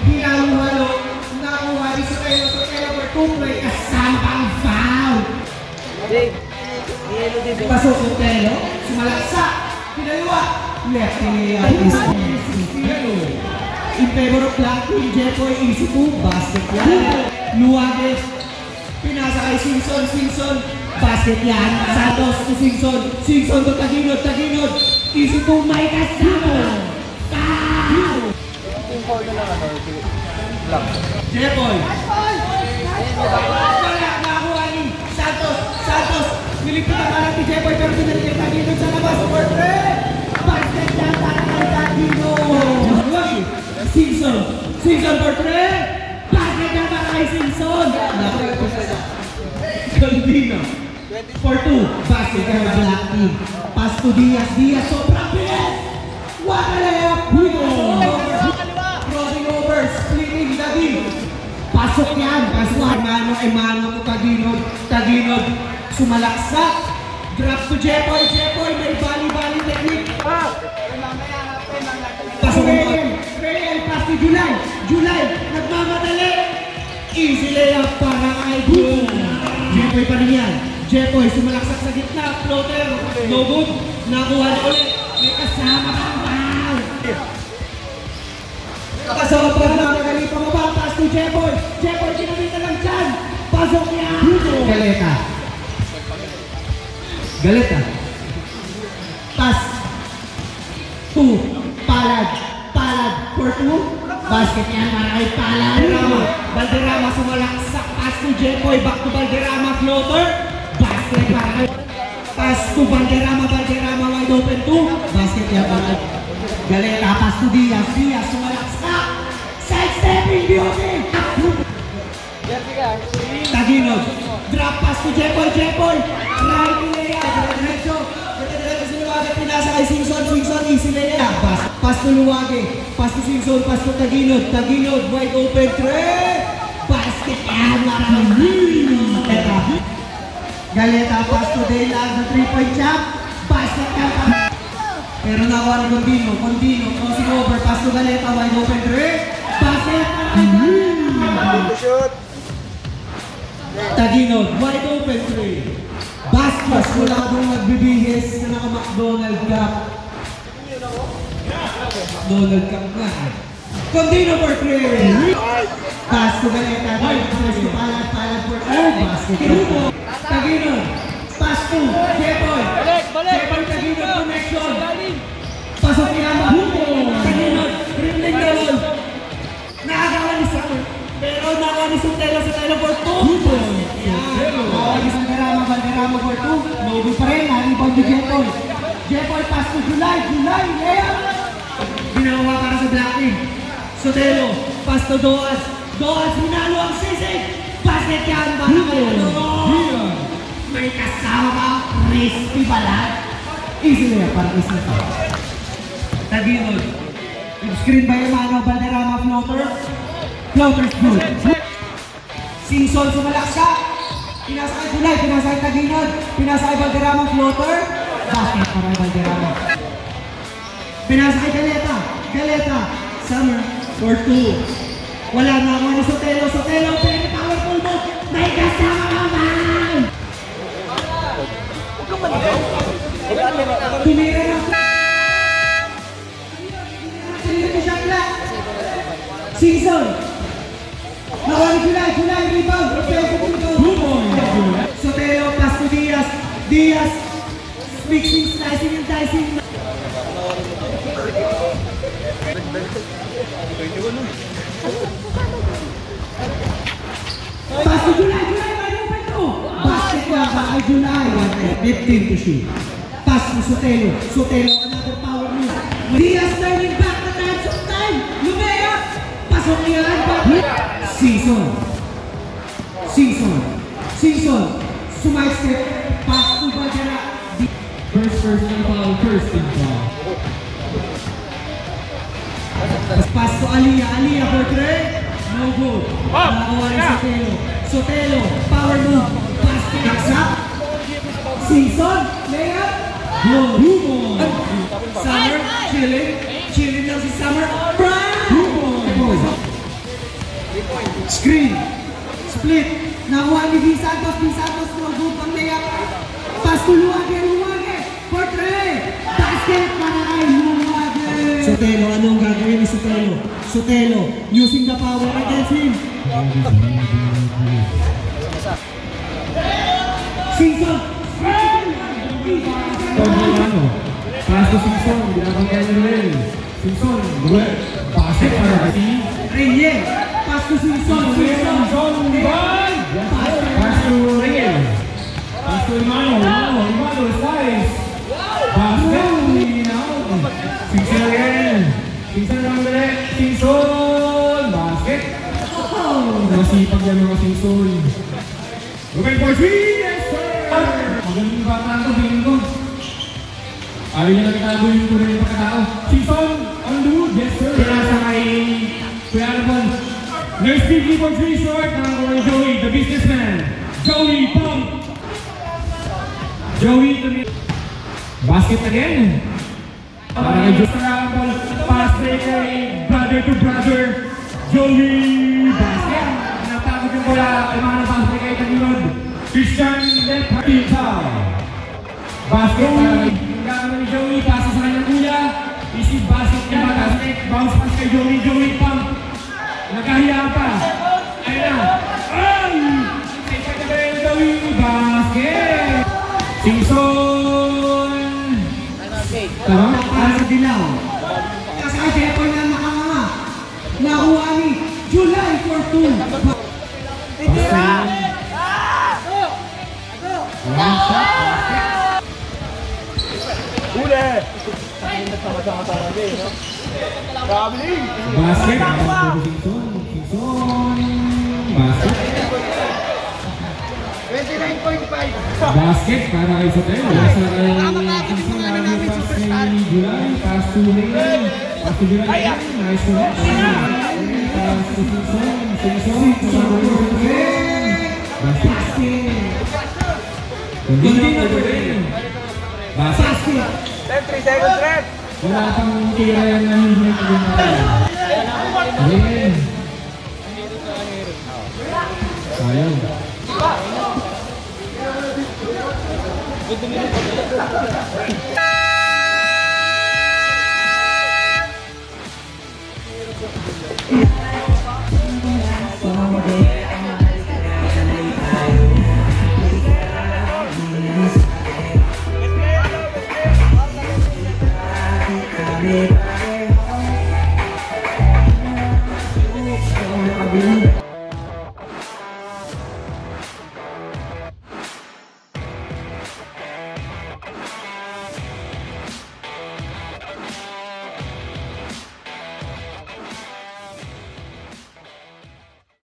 Hinalo-halo. Nakuha ni Sotelo for 2 play. Kasampang foul. Pasok Sotelo. Sumalaksa. Pinaliwa. Left is in favor of Black Team. Jepoy easy to basket yan. Luwage. Pinasa kay Simpson. Basket yan. Santos to Simpson to Taginod. Easy to Mike Asamo. Foul! Jepoy. Wala nakuha ni Santos. Nilipit ang kalat ni Jepoy pero pinalik kay Taginod sa labas. For 3. Basket yan para kay Taginod. Simpson for 3. Basket yan para kay Simpson. Galdino. For 2. Basket yan para Black Team. Pass to Diaz. Sobrang bilis. Wakalaya. Crossing over. Splitting. David. Pasok yan. Mano ko Taginod. Sumalaksak. Drop to Jepoy. May bali technique. Pasok Real. Pass to July. Nagmamadali. Easy layup para kay Boom. Jepoy pa rin yan. Jepoy sumalaksak sa gitna. Floater. No good. Nakuha na ulit. May kasama kang foul. Kasama pa rin ang magaling pababa. Pass to Jepoy. Kinamita lang dyan. Pasok yan. Galeta. Pass. 2. Palad. For 2. Basket yan para kay Palad. Valderrama sumalaksak. Pass to Jepoy. Back to Valderrama. Floater. Basket para kay. Pass to Valderrama. Wide open 2. Basket yan para kay Galeta. Pass to Diaz. Sumalaksak. Side-stepping beauty. Taginod. Drop pass to Jepoy. Right layup. Diretso. Pinasa kay Simpson. Easy layup. Pass to Luwage. Pass to Simpson. Pass to Taginod. Wide open 3. Basket yan. Galeta. Pass to Dela. The 3-point shot. Basket yan. Pero nakuha ni Condino. Crossing over. Pass to Galeta. Wide open 3. Basket yan. Shoot. Taginod, wide open 3. Basket, wala akong nagbibihis na naka-McDonald Cup. McDonald Cup nga. Condino for 3. Pass to Galeta. Pass to Palad for 2. Basket. Taginod. Pass to Jepoy. Taginod connection. Pasok niya. Taginod. Dribbling double. Nakagawa ni Summer. Pero nakawa ni Sotelo for 2. Valderrama for 2. Nobu pa rin. Rebound to Jepoy. Pass to July. Layup. Ginawa para sa Black Team. Sotelo. Pass to Doaz. Hinalo ang sisig. Basket yan. May kasama ka. Crispy Balat. Easy layup para kay Sotelo. Taginod. Screen by Emano. Valderrama floater. Floater's good. Simpson sumalaksak. Pinasa kay July. Pinasa kay Taginod. Pinasa kay Valderrama floater. Basket para kay Valderrama. Pinasa kay Galeta. Summer for 2. Wala na ako ni Sotelo. Very powerful move. May kasama ka man. Tumira na. Simpson. Nakuha ni July. Rebound. Sotelo. Pass to Diaz. Mixing, slicing, and dicing. Pass to July. Wide open 2. Basket niya pa kay July. 15 to shoot. Pass to Sotelo. Another power move. Diaz turning back. The dance of time. Lumayas. Pasok niya. Simpson. Sumide step. Pass to Valderrama. First foul. Pass to Aliyah for 3. No good. Nakuha ni Sotelo. Power move. Pass to Naksak. Simpson. Layup. Summer. Chilling lang si Summer. Brian. Screen. Split. Nakuha ni V. Santos. V. Santos no good pang layup. Pass to Luwage. For three. Basket para kay Luwage. Sotelo, anong gagawin ni Sotelo? Sotelo, using the power against him. Simpson. Pass to Simpson, ginagawa kaya ni Ruel. Simpson, Ruel, basket para kasi Reyes. Pass to Simpson. Simpson, ball! Pass to Ruel. Pass to Imano, slice. Basket, Simpson again. Simpson naman ulit. Simpson, basket. Nasipag yan mga Simpson. Ruel for three, yes sir! Magaling bata ito, feeling ko. Ayaw niya nagkatago yung tunay ng pagkatao. Simpson, on the wood, yes sir. Pinasa kay Kuya Alvon. Nurse Piggy for three short. Nakakuha ni Joey, the businessman. Joey, pump! Joey, basket again. Para kay Joey Sarambol. Pass play kay brother to brother. Joey, basket. Natagod yung bola. Ay mga pass play kay Tagilod. Christian, left, team foul. Basket para kay gagawin ni Joey, pasa sa kanyang kuya. Isip basket niya, basket, bounce pass kay Joey, Joey pump. Nagkahiya pa. Ayun na. Ay! Sa kagawin ni Joey, basket! Simpson! Tama? Para sa Dilaw. Kasi Jeffer na nakanganga. Nakuha ni July for 2. Titira! Uli! Traveling! Basket! Simpson! Basket! 29.5! Basket para kay Sotelo. Nasa kay Simpson, lagi pass kay July. Pass to Ray. Pass to July. Nice to net. Pass to Simpson. Basket. Continue to Ray. Basket. 3 seconds left! Wala pang tira yan na hindi na gumaya. Ray. Sayang. Good